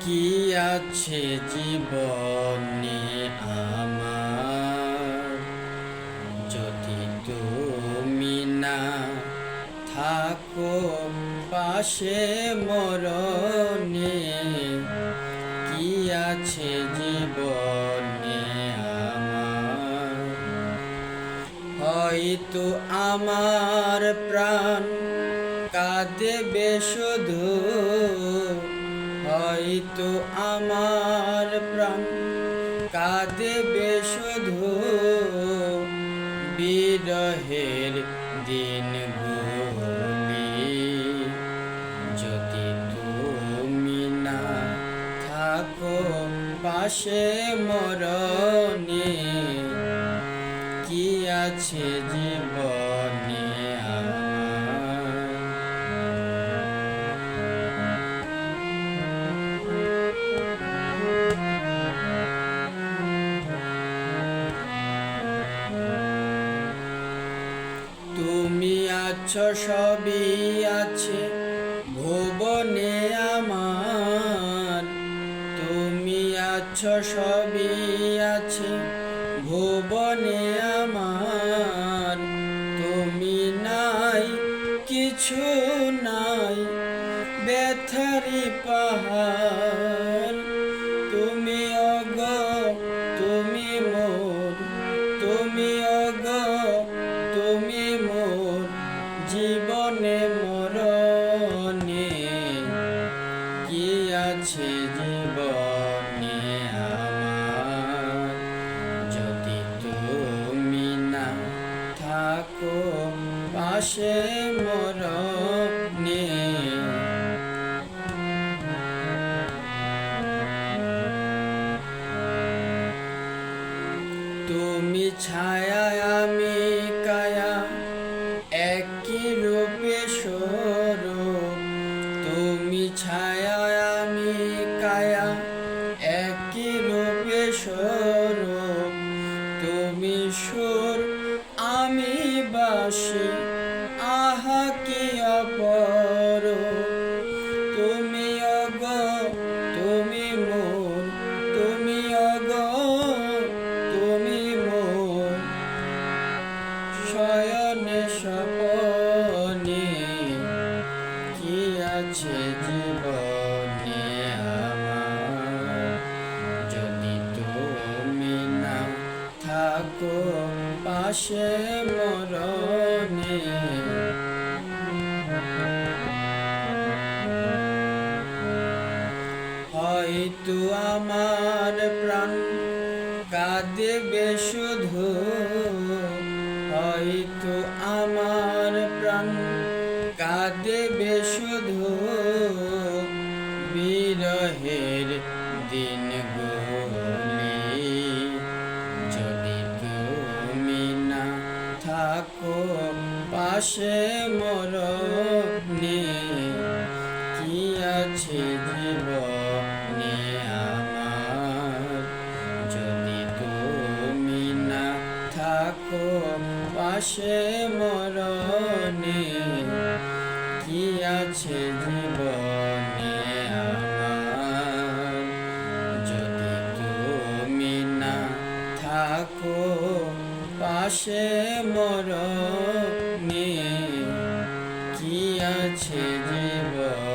কি আছে জীবনে আমার, যদি তুমি না থাকো পাশে মরণে? কি আছে জীবনে আমার, হয়তো আমার প্রাণ কাঁদেবে শুধু, হয়তো আমার প্রাণ কাঁদেবে শুধু, বিরহের দিনগুলি। যদি তুমি না থাকো পাশে মরণে, কি আছে জীবনে আমার। তুমি আছো, সবই আছে ভুবনে আমার, তুমি আছো, সবই আছে ভুবনে আমার। তুমি নাই, কিছু নাই, ব্যথারি পাহাড়। তুমি অগো, তুমি মোর, তুমি অগো, তুমি মোর জীবনে মরণে। কি আছে জীবনে আমার, যদি তুমি না থাকো পাশে মরণে? তুমি ছায়া, আমি কায়া, একই রূপে স্বরূপ। তুমি ছায়া, আমি কায়া, একই রূপে স্বরূপ। তুমি সুর, আমি বাঁশি, আহা কি অপরূপ। তুমি অগো, তুমি মোর, তুমি অগো, তুমি মোর শয়নে স্বপনে। কি আছে জীবনে আমার, যদি তুমি না থাকো পাশে মরণে? হয়তো আমার প্রাণ কাঁদেবে শুধু, হয়তো আমার প্রাণ কাঁদেবে শুধু, বিরহের দিনগুলি। যদি তুমি না থাকো পাশে মরণে, কি আছে জীবনে আমার, যদি তুমি না থাকো পাশে মরণে? কি আছে জীবনে আমার, যদি তুমি না থাকো পাশে মরণে? কি আছে জীবনে।